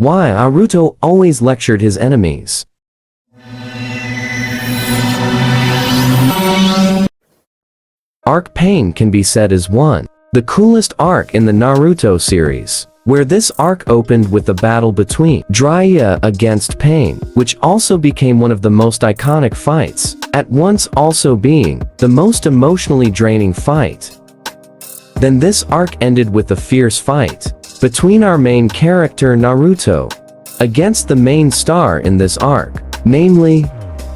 Why Naruto always lectured his enemies. Arc Pain can be said as one, the coolest arc in the Naruto series, where this arc opened with the battle between Jiraiya against Pain, which also became one of the most iconic fights, at once also being the most emotionally draining fight. Then this arc ended with a fierce fight between our main character Naruto against the main star in this arc, namely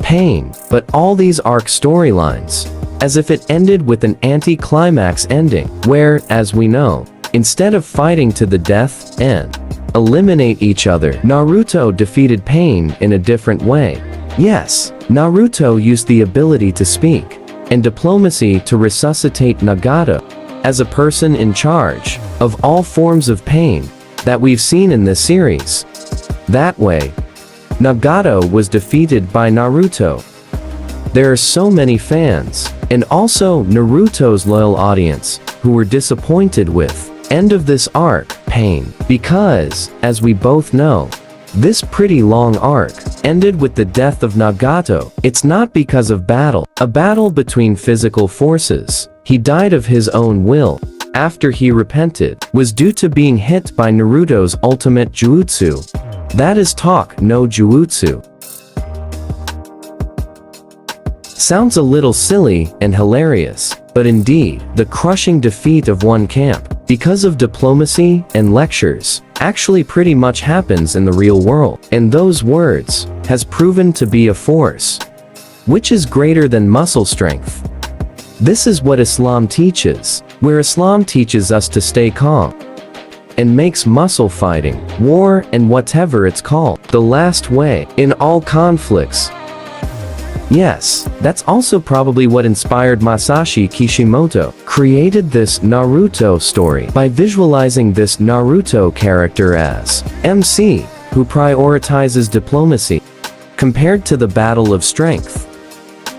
Pain. But all these arc storylines, as if it ended with an anti-climax ending, where, as we know, instead of fighting to the death and eliminate each other, Naruto defeated Pain in a different way. Yes, Naruto used the ability to speak and diplomacy to resuscitate Nagato as a person in charge of all forms of pain that we've seen in this series. That way, Nagato was defeated by Naruto. There are so many fans, and also Naruto's loyal audience, who were disappointed with end of this arc, Pain, because, as we both know, this pretty long arc ended with the death of Nagato. It's not because of a battle between physical forces. He died of his own will, after he repented, was due to being hit by Naruto's ultimate jutsu. That is talk no jutsu. Sounds a little silly and hilarious, but indeed, the crushing defeat of one camp, because of diplomacy and lectures, actually pretty much happens in the real world, and those words has proven to be a force which is greater than muscle strength. This is what Islam teaches, where Islam teaches us to stay calm and makes muscle fighting, war, and whatever it's called, the last way in all conflicts. Yes, that's also probably what inspired Masashi Kishimoto created this Naruto story by visualizing this Naruto character as MC, who prioritizes diplomacy compared to the battle of strength.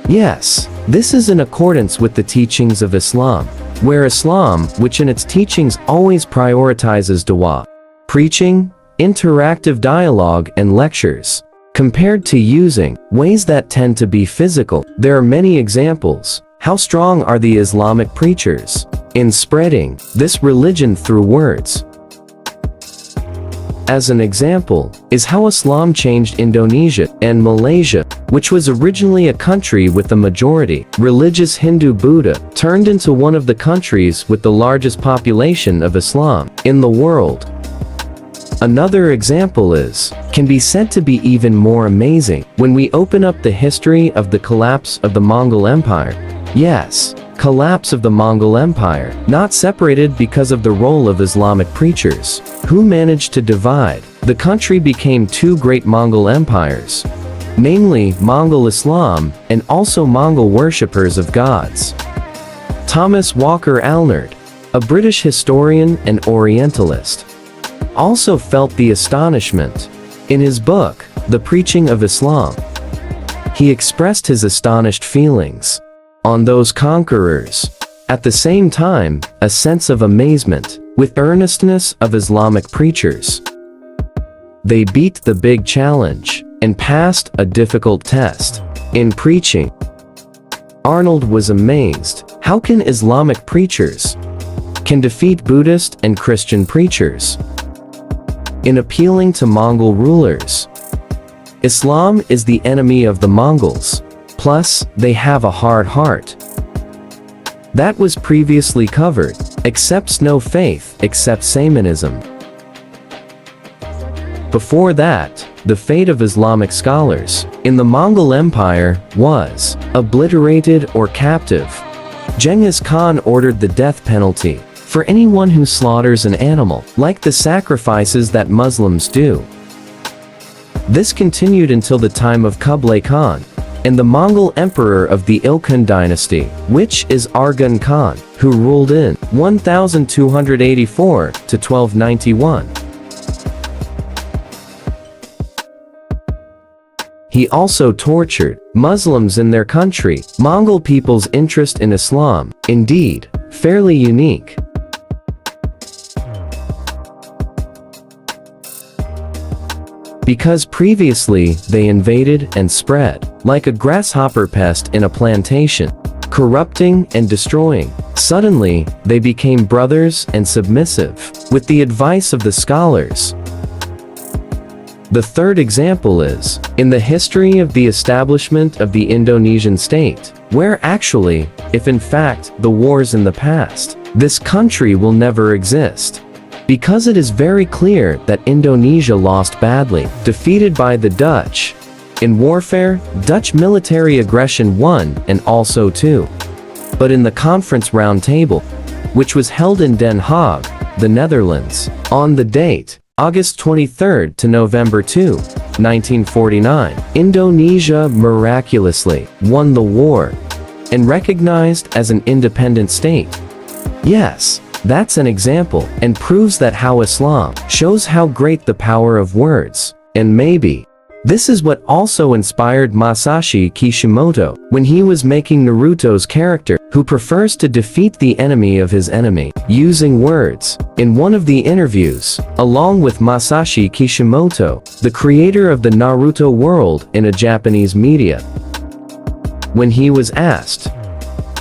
Yes, this is in accordance with the teachings of Islam, where Islam, which in its teachings always prioritizes dua, preaching, interactive dialogue and lectures, compared to using ways that tend to be physical. There are many examples. How strong are the Islamic preachers in spreading this religion through words? As an example, is how Islam changed Indonesia and Malaysia, which was originally a country with the majority religious Hindu Buddha, turned into one of the countries with the largest population of Islam in the world. Another example can be said to be even more amazing when we open up the history of the collapse of the Mongol Empire. Yes, collapse of the Mongol Empire, not separated because of the role of Islamic preachers, who managed to divide. The country became two great Mongol empires, namely Mongol Islam and also Mongol worshippers of gods. Thomas Walker Alnard, a British historian and Orientalist, also felt the astonishment. In his book, The Preaching of Islam, he expressed his astonished feelings on those conquerors. At the same time, a sense of amazement with earnestness of Islamic preachers. They beat the big challenge and passed a difficult test in preaching. Arnold was amazed. How can Islamic preachers can defeat Buddhist and Christian preachers? In appealing to Mongol rulers, Islam is the enemy of the Mongols. Plus, they have a hard heart. That was previously covered. Accepts no faith except Shamanism. Before that, the fate of Islamic scholars in the Mongol Empire was obliterated or captive. Genghis Khan ordered the death penalty for anyone who slaughters an animal, like the sacrifices that Muslims do. This continued until the time of Kublai Khan and the Mongol emperor of the Ilkhan dynasty, which is Arghun Khan, who ruled in 1284 to 1291. He also tortured Muslims in their country. Mongol people's interest in Islam, indeed, fairly unique. Because previously, they invaded and spread, like a grasshopper pest in a plantation, corrupting and destroying. Suddenly, they became brothers and submissive, with the advice of the scholars. The third example is, in the history of the establishment of the Indonesian state, where actually, if in fact, the wars in the past, this country will never exist. Because it is very clear that Indonesia lost badly, defeated by the Dutch. In warfare, Dutch military aggression won and also too. But in the conference roundtable, which was held in Den Haag, the Netherlands, on the date, August 23 to November 2, 1949, Indonesia miraculously won the war and recognized as an independent state. Yes, that's an example and proves that how Islam shows how great the power of words. And maybe this is what also inspired Masashi Kishimoto when he was making Naruto's character, who prefers to defeat the enemy of his enemy using words. In one of the interviews, along with Masashi Kishimoto, the creator of the Naruto world in a Japanese media, when he was asked,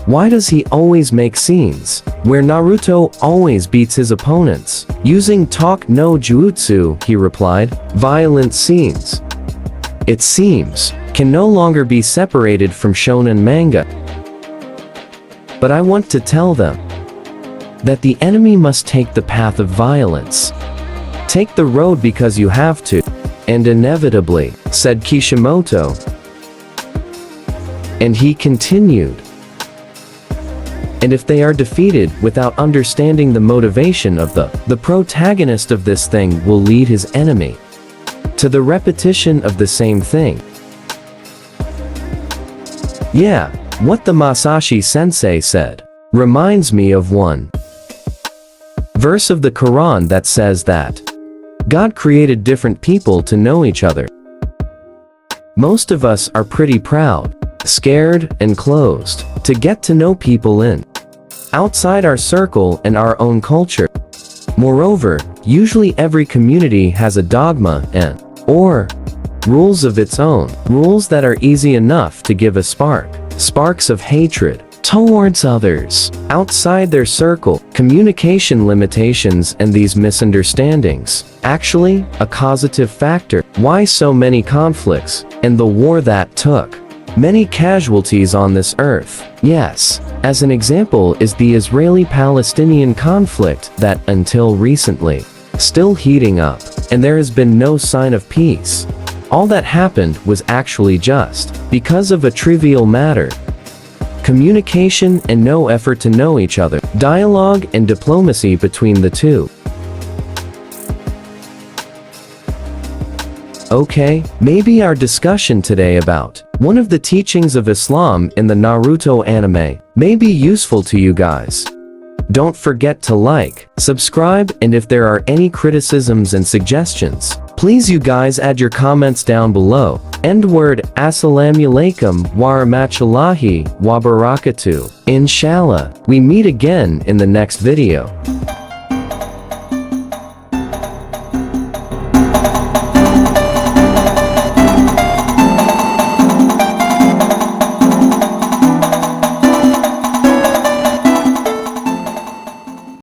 why does he always make scenes where Naruto always beats his opponents using talk no jutsu, he replied, violent scenes, it seems, can no longer be separated from shonen manga. But I want to tell them that the enemy must take the path of violence. Take the road because you have to, and inevitably, said Kishimoto. And he continued, and if they are defeated without understanding the motivation of the protagonist of this thing will lead his enemy to the repetition of the same thing. Yeah, what the Masashi sensei said reminds me of one verse of the Quran that says that God created different people to know each other. Most of us are pretty proud, scared, and closed to get to know people outside our circle and our own culture. Moreover, usually every community has a dogma or rules of its own, rules that are easy enough to give a sparks of hatred towards others outside their circle. Communication limitations and these misunderstandings, actually, a causative factor why so many conflicts and the war that took many casualties on this earth. Yes, as an example is the Israeli-Palestinian conflict that, until recently, still heating up, and there has been no sign of peace. All that happened was actually just because of a trivial matter. Communication and no effort to know each other, dialogue and diplomacy between the two. Okay, maybe our discussion today about one of the teachings of Islam in the Naruto anime may be useful to you guys. Don't forget to like, subscribe, and if there are any criticisms and suggestions, please you guys add your comments down below. End word, Assalamualaikum warahmatullahi wabarakatuh. Inshallah, we meet again in the next video.